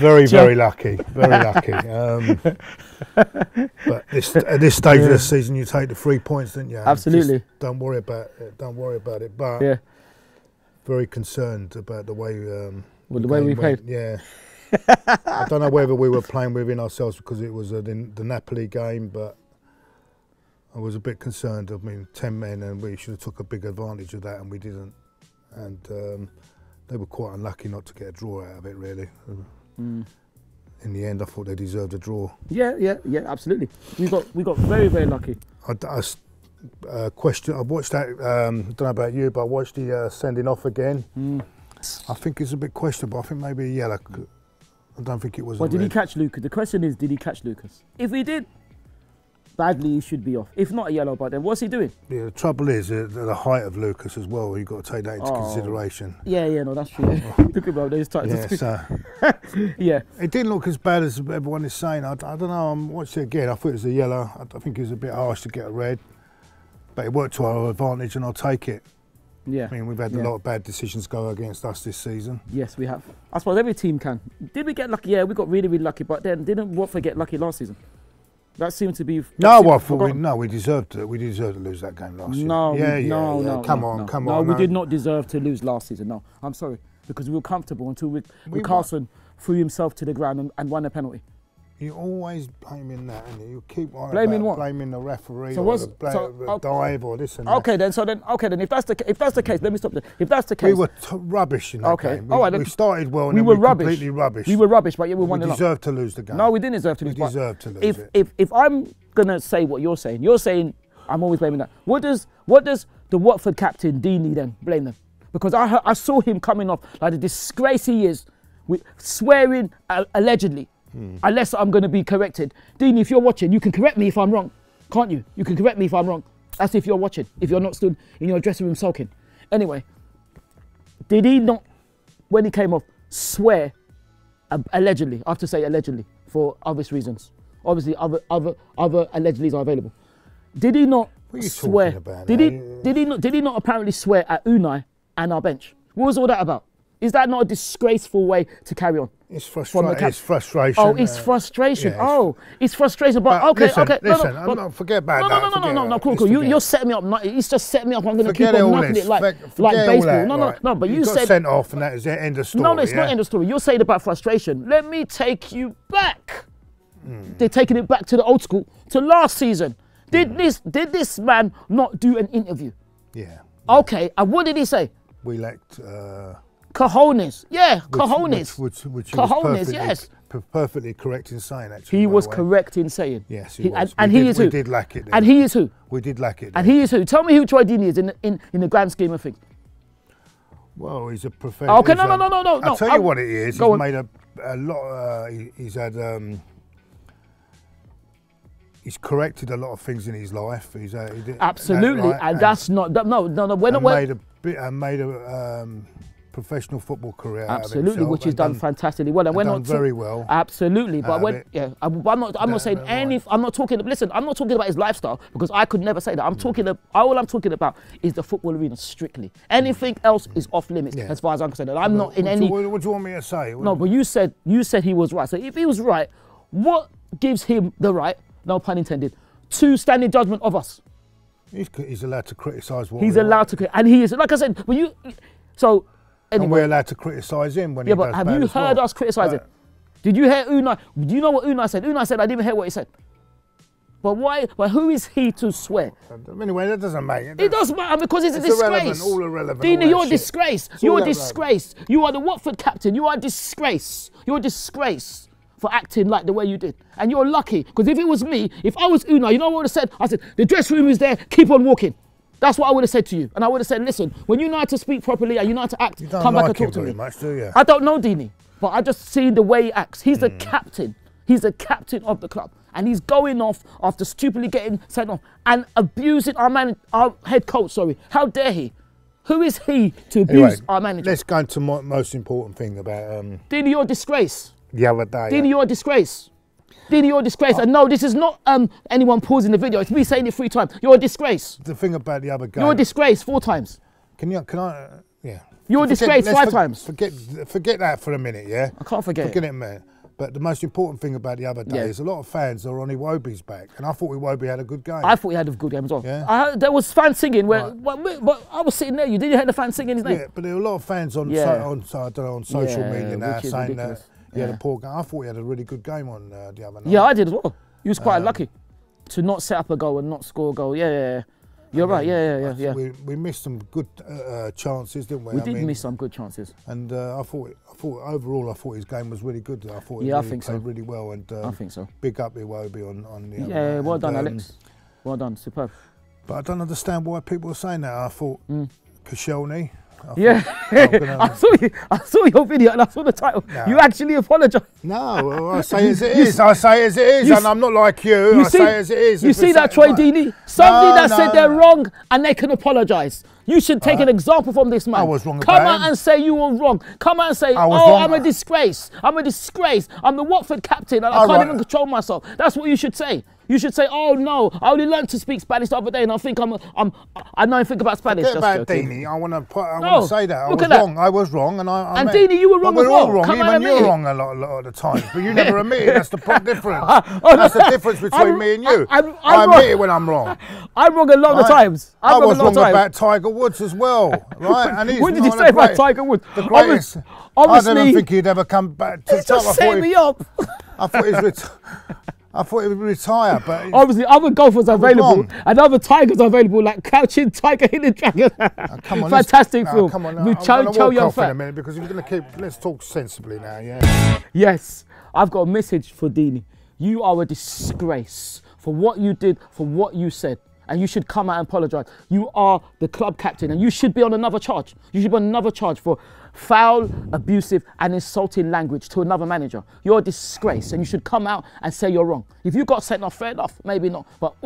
Very lucky. Very lucky. But at this stage of the season, you take the 3 points, don't you? Absolutely. Just don't worry about it. Don't worry about it. But Yeah. very concerned about the way. Well, the way we played. Yeah. I don't know whether we were playing within ourselves because it was the Napoli game, but I was a bit concerned. I mean, 10 men, and we should have took a big advantage of that, and we didn't. And they were quite unlucky not to get a draw out of it, really. In the end, I thought they deserved a draw. Yeah, absolutely. We got very lucky. I watched that. I don't know about you, but I watched the sending off again. I think it's a bit questionable. I think maybe a yellow. I don't think it was. Well, did he catch Lucas? The question is, did he catch Lucas? If he did, badly, he should be off. If not a yellow, but then what's he doing? Yeah, the trouble is the height of Lucas as well. You've got to take that into consideration. Yeah, no, that's true. Look about those titles. Yeah. It didn't look as bad as everyone is saying. I don't know. I watched it again. I thought it was a yellow. I think it was a bit harsh to get a red, but it worked to our advantage, and I'll take it. Yeah. I mean, we've had a lot of bad decisions go against us this season. Yes, we have. I suppose every team can. Did we get lucky? Yeah, we got really lucky, but then didn't Watford get lucky last season? That seemed to be. We deserved to lose that game last season. No. Come on. No, we did not deserve to lose last season. No, I'm sorry, because we were comfortable until Carlson threw himself to the ground and won a penalty. You always blaming that, and you keep on blaming what? Blaming the referee or the dive or this and that. Okay, then if that's the case, let me stop there. If that's the case, we were rubbish in that game. We started well, and we then were completely rubbish. We were rubbish, but yeah, we won. We deserved to lose the game. No, we didn't deserve to lose. We deserved to lose it. If I'm gonna say what you're saying I'm always blaming that. What does the Watford captain Deeney then blame them? Because I saw him coming off like the disgrace he is, with swearing allegedly. Unless I'm going to be corrected. Deeney, if you're watching, you can correct me if I'm wrong, can't you? You can correct me if I'm wrong. That's if you're watching, if you're not stood in your dressing room sulking. Anyway, did he not, when he came off, swear, allegedly, I have to say allegedly, for obvious reasons. Obviously, other allegedlys are available. Did he not swear? Did he not apparently swear at Unai and our bench? What was all that about? Is that not a disgraceful way to carry on? It's frustration. It's frustration. Oh, it's frustration. It's frustration. But listen, forget about that. No, cool. You're setting me up. He's just setting me up. I'm going to keep on knocking it like baseball. No. But you said sent off, and that is the end of story. No, it's not end of story. You're saying about frustration. Let me take you back. They're taking it back to the old school, to last season. Did this man not do an interview? Yeah. Okay. And what did he say? We lacked. Cojones, cojones. Which cojones, yes. Perfectly correct in saying, actually. He was correct in saying. Yes, he was. And he is who? We did lack it. And he is who? We did lack it. And he is who? Tell me who Troy Deeney is in the grand scheme of things. Well, he's a professional. Okay, no. I'll tell you what it is. He's made a lot. He's had. He's corrected a lot of things in his life. Absolutely, and that's not. No. We're not. Made a professional football career. Absolutely, which he's done fantastically well, and we're not very well. Absolutely, but I'm not saying any. I'm not talking. Listen, I'm not talking about his lifestyle because I could never say that. All I'm talking about is the football arena strictly. Anything else is off limits as far as I'm concerned. And I'm not in any. What do you want me to say? No, but you said he was right. So if he was right, what gives him the right? No pun intended. To stand in judgment of us. He's allowed to criticise what. He's allowed to, and he is. Like I said, when you. So. Anyway. And we're allowed to criticise him when he does bad. Yeah, but have you heard us criticise him? Did you hear Unai? Do you know what Unai said? Unai said, I didn't even hear what he said. But why? Well, who is he to swear? Anyway, that doesn't matter. It does matter because it's a disgrace. All irrelevant. Deeney, you're a disgrace. You're a disgrace. You are the Watford captain. You are a disgrace. You're a disgrace for acting like the way you did. And you're lucky because if it was me, if I was Unai, you know what I would have said? I said, the dressing room is there, keep on walking. That's what I would have said to you. And I would have said, listen, when you know how to speak properly and you know how to act, come back and talk to me. Much, do you? I don't know Deeney, but I just seen the way he acts. He's the captain. He's the captain of the club. And he's going off after stupidly getting sent off and abusing our head coach, sorry. How dare he? Who is he to abuse our manager? Let's go into my most important thing about... Deeney, you're a disgrace. The other day. Deeney, you're a disgrace. Deeney, you're a disgrace. And no, this is not anyone pausing the video. It's me saying it 3 times. You're a disgrace. The thing about the other game. You're a disgrace 4 times. Can I? Yeah. You were disgraced 5 times. Forget that for a minute, yeah? I can't forget it, man. But the most important thing about the other day is a lot of fans are on Iwobi's back, and I thought Iwobi had a good game. I thought he had a good game as well. Yeah. There was fans singing, but I was sitting there. You didn't hear the fans singing his name? Yeah, but there were a lot of fans on social media now saying that he had a poor game. I thought he had a really good game on the other night. Yeah, I did as well. He was quite lucky to not set up a goal and not score a goal. Yeah. You're right. Yeah. We missed some good chances, didn't we? We did miss some good chances. And I thought overall, his game was really good. I thought I think played really well. And I think so. Big up Iwobi on the other night. Well done, Alex. Well done, superb. But I don't understand why people are saying that. I thought Koscielny. I saw your video and I saw the title. No. You actually apologise. No, I say as it is. I say as it is, and I'm not like you. I say as it is. You see that, Troy Deeney? Somebody that said they're wrong and they can apologise. You should take an example from this man. I was wrong. Come out and say you were wrong. Come out and say, I'm a disgrace. I'm a disgrace. I'm the Watford captain and I can't even control myself. That's what you should say. You should say, oh no, I only learned to speak Spanish the other day and I think I know anything about Spanish. Forget about Deeney. I want to say that. I was wrong. I was wrong. And Deeney, you were wrong as well. We're all wrong. Even you're wrong a lot of the time. But you never admit it. That's the difference. That's the difference between me and you. I admit it when I'm wrong. I'm wrong a lot of times. I was wrong about Tiger Woods as well. Right? And what did you say about Tiger Woods? The greatest. I didn't think he'd ever come back to the top. Just set me up. I thought he would retire, but obviously other golfers are available and other tigers are available, like Crouching Tiger, Hidden Dragon. Come on, fantastic film. Come on, with Chow Yun Fat. In a minute because we're going to keep. Let's talk sensibly now, yeah. Yes, I've got a message for Deeney. You are a disgrace for what you did, for what you said. And you should come out and apologise. You are the club captain and you should be on another charge. You should be on another charge for foul, abusive and insulting language to another manager. You're a disgrace and you should come out and say you're wrong. If you got sent off, fair enough, maybe not. But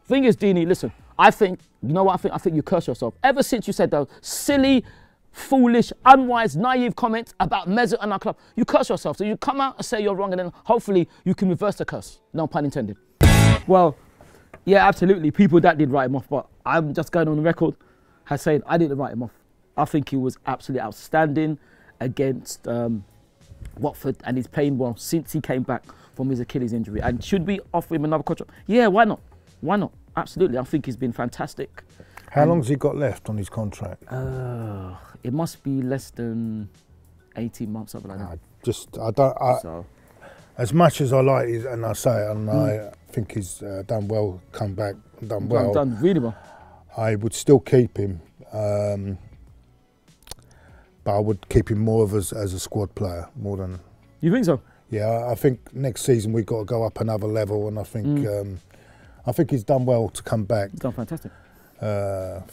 thing is, Deeney, listen, I think, you know what I think you curse yourself. Ever since you said those silly, foolish, unwise, naive comments about Mesut and our club, you curse yourself. So you come out and say you're wrong and then hopefully you can reverse the curse. No pun intended. Well, yeah, absolutely. People that did write him off, but I'm just going on the record has said I didn't write him off. I think he was absolutely outstanding against Watford and he's playing well since he came back from his Achilles injury. And should we offer him another contract? Yeah, why not? Why not? Absolutely. I think he's been fantastic. How long's he got left on his contract? It must be less than 18 months, something like that. As much as I like it, and I say it, and I think he's done well, come back, done well. Done really well. I would still keep him, but I would keep him more as a squad player, more than. You think so? Yeah, I think next season we've got to go up another level, and I think he's done well to come back. He's done fantastic. But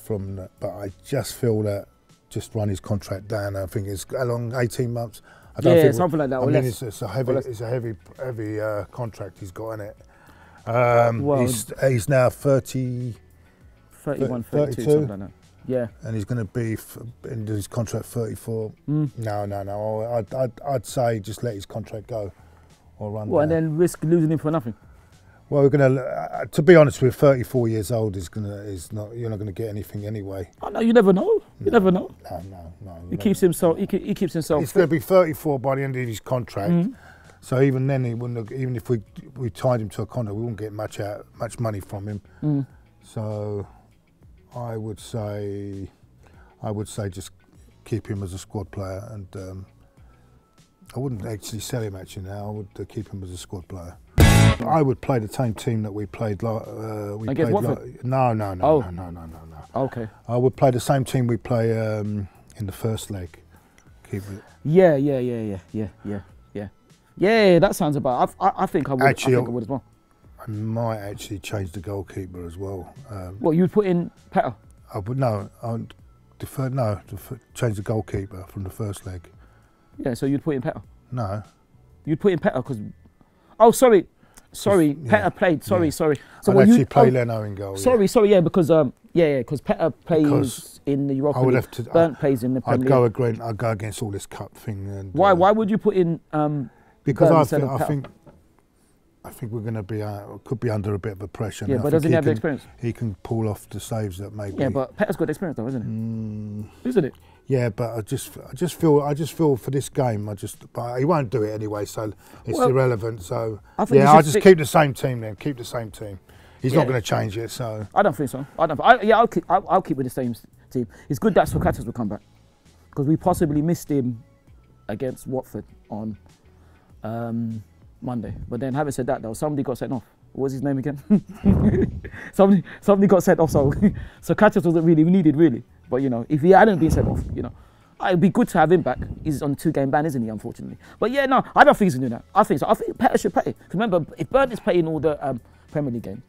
I just feel that just run his contract down. I think it's along 18 months. I don't think something like that. I mean, it's a heavy contract he's got in it. He's now 31, 32, something like that. Yeah. And he's going to be in his contract 34. No. I'd say just let his contract go or run. And then risk losing him for nothing. Well, we're going to be honest with 34 years old, you're not going to get anything anyway. Oh, no, you never know. You never know. No. He keeps himself. He keeps himself. He's going to be 34 by the end of his contract. So even then, he wouldn't. Even if we tied him to a contract, we wouldn't get much money from him. So I would say just keep him as a squad player, and I wouldn't actually sell him now. I would keep him as a squad player. I would play the same team that we played. Against Watford? No. Okay. I would play the same team we play in the first leg. Keep it. Yeah. Yeah, that sounds about. I think I would. Actually, I think I would as well. I might actually change the goalkeeper as well. What, you'd put in Petter? I would change the goalkeeper from the first leg. Yeah, so you'd put in Petter? No. You'd put in Petter because. Oh, sorry. Petter played. Sorry. So I'd actually play Leno in goal. Sorry, because because Petter plays in the Europa League. Bernd plays in the Premier League. I'd go against all this cup thing. And, why would you put in? Because I think we're going to could be under a bit of a pressure. Yeah, but doesn't he have the experience? He can pull off the saves that maybe. Yeah, but Petter's got experience though, isn't it? Isn't it? Yeah, but I just feel for this game. But he won't do it anyway, so it's irrelevant. So I think I'll just keep the same team then. Keep the same team. He's not going to change it. So I don't think so. I'll keep with the same team. It's good that Sokratis will come back because we possibly missed him against Watford on Monday. But then, having said that, though, somebody got sent off. What was his name again? somebody got sent off. So Sokratis wasn't really needed, really. But you know, if he hadn't been sent off, you know, it'd be good to have him back. He's on a 2-game ban, isn't he? Unfortunately. But yeah, no, I don't think he's gonna do that. I think so. I think Petr should play. Remember, if Bird is playing all the Premier League games,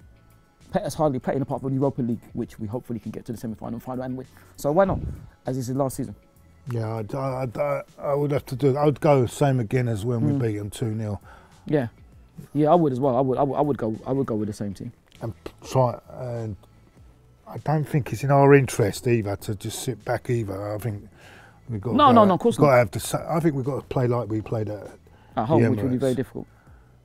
Petr's hardly playing apart from the Europa League, which we hopefully can get to the semi-final and final and win. So why not? As it's his last season. Yeah, I would have to do. I would go same again as when we beat them 2-0. Yeah, I would as well. I would go with the same team. And try. And I don't think it's in our interest either to just sit back either. I think we've got. No, of course not. I think we've got to play like we played at home, which would be very difficult.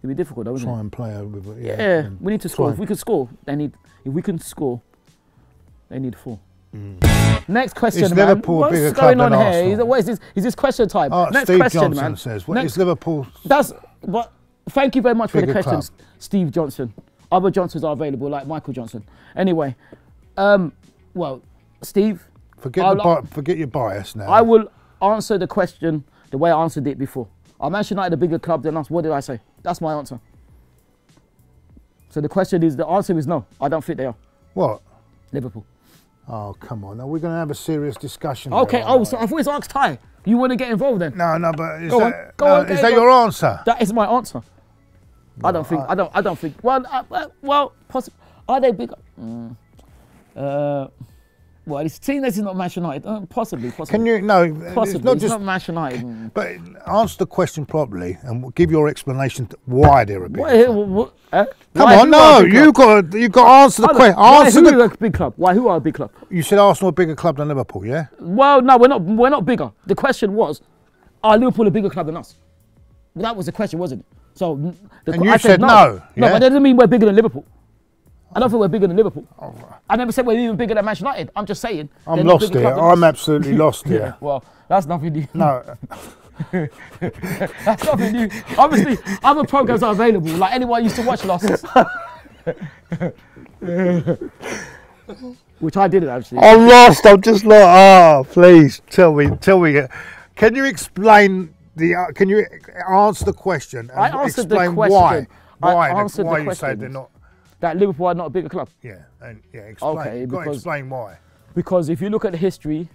It'd be difficult, though, wouldn't it? Try and play over. Yeah, we need to score. If we can score, If we can score, they need 4. Next question, is man. Liverpool a bigger club than Arsenal? What is this? Is this question time? Next Steve question, Johnson man. says, "What is Liverpool?" Thank you very much for the bigger questions, club? Steve Johnson. Other Johnsons are available, like Michael Johnson. Anyway, well, Steve, Forget your bias now. I will answer the question the way I answered it before. Are Manchester United a bigger club than us? What did I say? That's my answer. So the answer is no. I don't think they are. What? Liverpool. Oh, come on. Now we're going to have a serious discussion. Okay. So I thought it's asked Ty. You want to get involved then? No, but is Is that your answer? That is my answer. No, I don't think. Well, possibly. Are they bigger? Well, it's team that's not Manchester United. Possibly. Can you? No, possibly. It's not Manchester United. But answer the question properly and give your explanation to why they're a big club. Come on, no, you got to answer the question. Who are a big club? Who are a big club? You said Arsenal a bigger club than Liverpool, yeah? Well, no, we're not bigger. The question was, are Liverpool a bigger club than us? That was the question, wasn't it? So, you said no. No, but that doesn't mean we're bigger than Liverpool. I don't think we're bigger than Liverpool. I never said we're even bigger than Manchester United. I'm just saying. I'm lost here. I'm absolutely lost here. Well, that's nothing new. No. That's nothing new. Obviously, other programs are available. Like anyone used to watch Losses. Which I didn't actually. I'm lost. I'm just like, please tell me. Can you explain can you answer the question? And I answered explain the question. Why you say they're not. That Liverpool are not a bigger club. Yeah, explain. Okay, You've got to explain why. Because if you look at the history,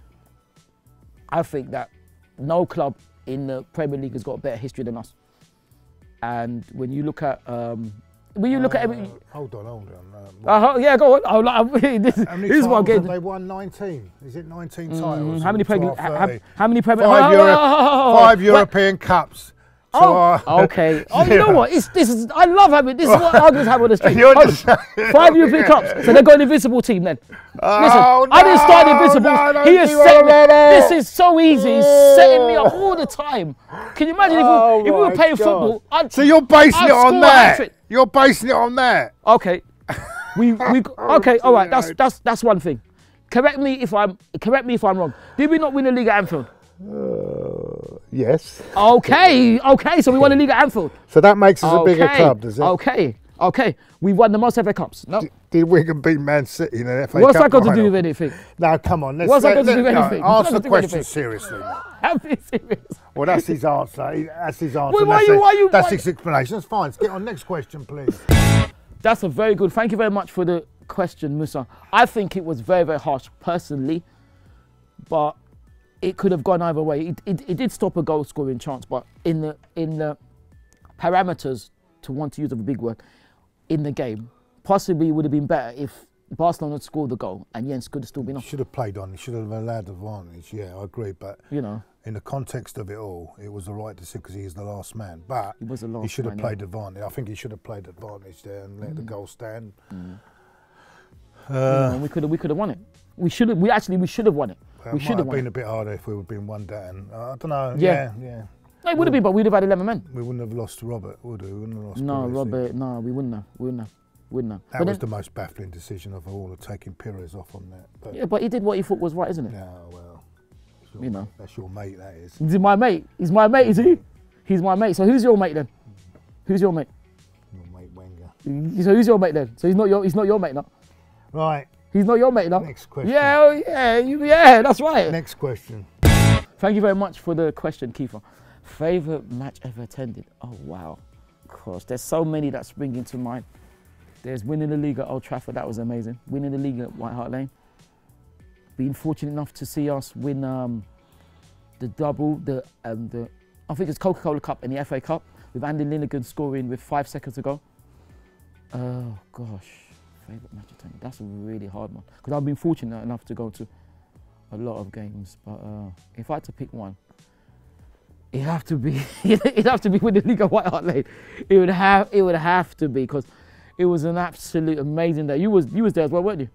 I think that no club in the Premier League has got a better history than us. And when you look at every, hold on. Yeah, go on. This is what I'm getting. They won 19. Is it 19 titles? How many Premier? How many Premier? 5 European Cups. Okay. You know what? I love having this. Is what arguments have on the street. 5 European Cups. So they've got an invincible team then. Listen, I didn't start invincible. He is setting me. This is so easy. He's setting me up all the time. Can you imagine if we were playing football? So you're basing it on that. You're basing it on that. Okay. Okay. All right. That's one thing. Correct me if I'm wrong. Did we not win the league at Anfield? Yes. Okay. So we won the league at Anfield. So that makes us a bigger club, does it? Okay. We won the most FA Cups. No. Did Wigan beat Man City in an FA Cup? What's that got to do with anything? No, come on. What's that got to do with anything? Answer the question seriously. I'm being serious. Well, that's his answer. That's his answer. Wait, that's his explanation. That's fine. Let's get on next question, please. That's a very good. Thank you very much for the question, Musa. I think it was very, very harsh personally, but it could have gone either way. It did stop a goal scoring chance, but in the parameters, to want to use a big word, in the game, possibly it would have been better if Barcelona had scored the goal and Jens could have still been off. He should have played on. He should have allowed advantage. Yeah, I agree. But in the context of it all, it was the right decision because he's the last man. But he should have played advantage. I think he should have played advantage there and let the goal stand. We could have won it. We should have won it. We should have been a bit harder if we would have been 1 down. I don't know. Yeah. No, it would have been, but we'd have had 11 men. We wouldn't have lost to Robert, would we? We wouldn't have lost. No, Robert. No, we wouldn't have. That was the most baffling decision of all, of taking Pires off on that. But he did what he thought was right, isn't it? No, well, you know. That's your mate, that is. He's my mate. He's my mate, is he? He's my mate. So who's your mate then? Who's your mate? Your mate Wenger. So who's your mate then? So he's not your mate, no? Right. He's not your mate, no? Next question. Yeah, oh, yeah, that's right. Next question. Thank you very much for the question, Kiefer. Favourite match ever attended? Oh, wow. Of course, there's so many that spring into mind. There's winning the league at Old Trafford, that was amazing. Winning the league at White Hart Lane. Being fortunate enough to see us win the double, I think it's Coca-Cola Cup and the FA Cup, with Andy Linegan scoring with 5 seconds to go. Oh, gosh. Favourite match attended? That's a really hard one. Because I've been fortunate enough to go to a lot of games. But if I had to pick one, it'd have to be with the League of White Hart Lane. It would have to be, because it was an absolute amazing day. You was there as well, weren't you?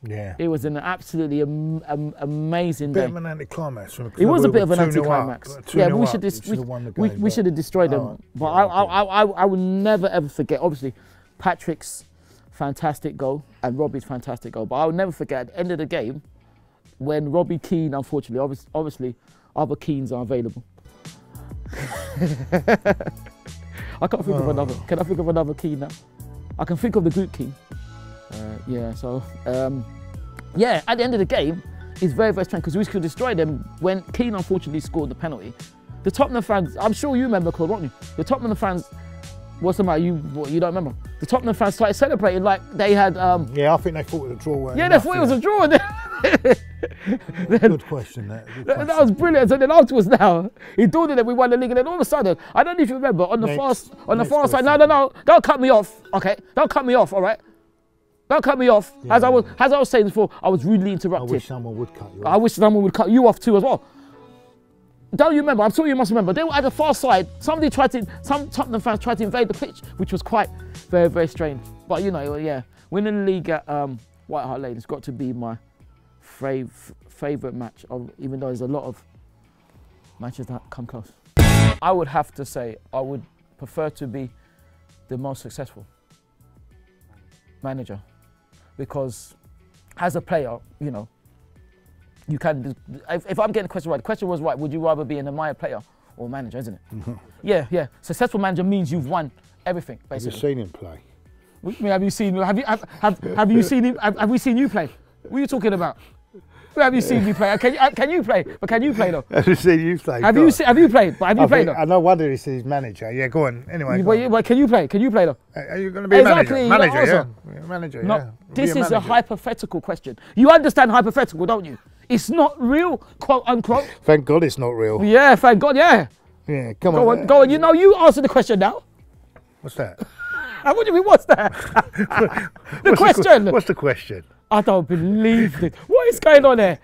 Yeah. It was an absolutely amazing day. Bit of an anticlimax. It was a bit of an anticlimax. Yeah, we should have destroyed them. Right. But I will never ever forget. Obviously, Patrick's fantastic goal and Robbie's fantastic goal. But I will never forget at the end of the game when Robbie Keane, unfortunately, obviously other Keanes are available. I can't think of another. Can I think of another Keane now? I can think of the group Keane. Yeah, so yeah, at the end of the game, it's very, very strange because we could destroy them when Keane unfortunately scored the penalty. The Tottenham fans, I'm sure you remember, Claude, won't you? The Tottenham fans, what's the matter? You don't remember? The Tottenham fans started celebrating like they had. Yeah, I think they thought it was a draw. Yeah, they thought it was a draw. Good question. That was brilliant. So then afterwards, now he dawned on that we won the league, and then all of a sudden, I don't know if you remember, on the far side. No, don't cut me off. Okay, don't cut me off. All right. Don't cut me off. Yeah, as I was saying before, I was rudely interrupted. I wish someone would cut you off. I wish someone would cut you off too as well. Don't you remember? I'm sure you must remember. They were at the far side. Some Tottenham fans tried to invade the pitch, which was quite very, very strange. But you know, yeah, winning the league at White Hart Lane has got to be my favourite match. Even though there's a lot of matches that come close. I would have to say I would prefer to be the most successful manager. Because as a player, you know, you can, if I'm getting the question right, the question was right, would you rather be an admired player or manager, isn't it? Yeah. Successful manager means you've won everything, basically. Have you seen him play? Have you seen him? Have we seen you play? What are you talking about? Have you seen me play? Can you play? But can you play though? Have you seen you play? Have you played? But have you played though? I know wonder he's his manager. Yeah, go on. Anyway. But can you play? Can you play though? Are you going to be a manager? Manager, yeah. Manager, no, yeah. This is a hypothetical question. You understand hypothetical, don't you? It's not real, quote unquote. Thank God it's not real. Yeah, thank God, yeah. Yeah, come on. Go on. You know, you answer the question now. What's that? What do you mean, what's that? The question. What's the question? I don't believe this. What is going on there?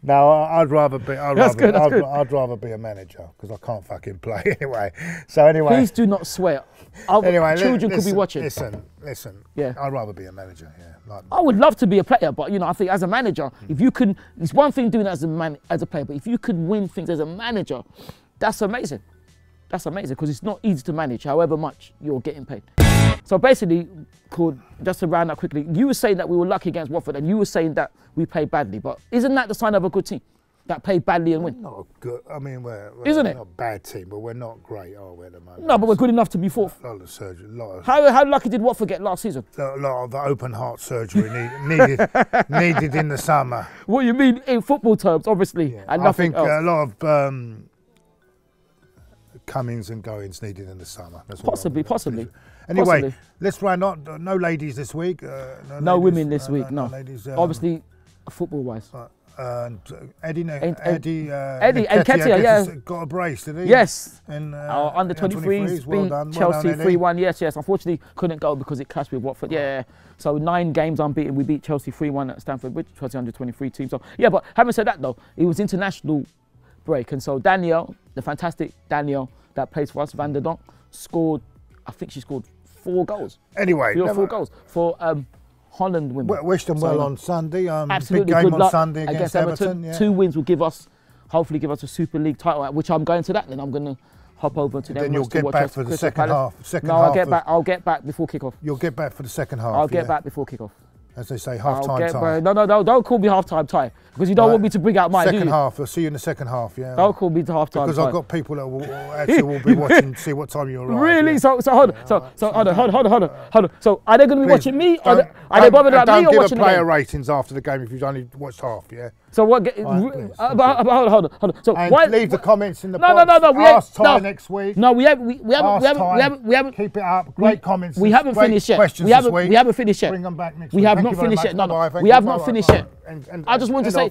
No, I'd rather be. That's good. I'd rather be a manager because I can't fucking play anyway. So anyway. Please do not swear. Anyway, children could be watching. Listen. Yeah. I'd rather be a manager. Yeah. I would love to be a player, but you know, I think as a manager, if you can, it's one thing doing it as a player, but if you could win things as a manager, that's amazing. That's amazing because it's not easy to manage, however much you're getting paid. So basically, Claude, just to round up quickly, you were saying that we were lucky against Watford, and you were saying that we played badly. But isn't that the sign of a good team? That played badly and win? Not good. I mean, we're isn't it? Not a bad team, but we're not great, are we, at the moment? No, but we're good enough to be fourth. A lot of surgery. How lucky did Watford get last season? A lot of open heart surgery needed in the summer. What you mean in football terms, obviously, yeah. and I think else. A lot of comings and goings needed in the summer. That's Possibly. Anyway, let's round up. No ladies this week. No women this week. No. Ladies, obviously, football-wise. Eddie Nketiah, yeah, got a brace, did he? Yes. And our under 23s beat Chelsea 3-1. Yes. Unfortunately, couldn't go because it clashed with Watford. Yeah. So 9 games unbeaten. We beat Chelsea 3-1 at Stamford Bridge. Chelsea under 23 team. So yeah, but having said that though, it was international break, and so Danielle, the fantastic Danielle that plays for us, Van der Donk, scored. I think she scored 4 goals. Anyway, 3 or 4 goals for Holland women. Wish them well on Sunday. Absolutely, big game good luck on Sunday against Everton. Yeah. 2 wins will hopefully give us a Super League title, which I'm going to that. Then I'm going to hop over to them. Then you'll get back for the second half. I'll get back before kickoff. You'll get back for the second half. I'll get back before kickoff. As they say, half-time tie. Bro. No, don't call me half-time tie because you don't want me to bring out mine, second do you? half. I'll see you in the second half, yeah. Don't call me to half-time because tie. I've got people that will actually will be watching, see what time you arrive. Really? Yeah. So hold on. So hold on. So are they going to be watching me? Are they bothered about me or watching the game? Don't give a player ratings after the game if you've only watched half, yeah. So what? Hold on. So and why? Leave the comments in the box. No. Ask Ty next week. No, we haven't. Keep it up. Great comments. We haven't finished yet. We haven't finished yet. Bring them back next week. We have not finished yet. No. We have not finished yet. I just want to say.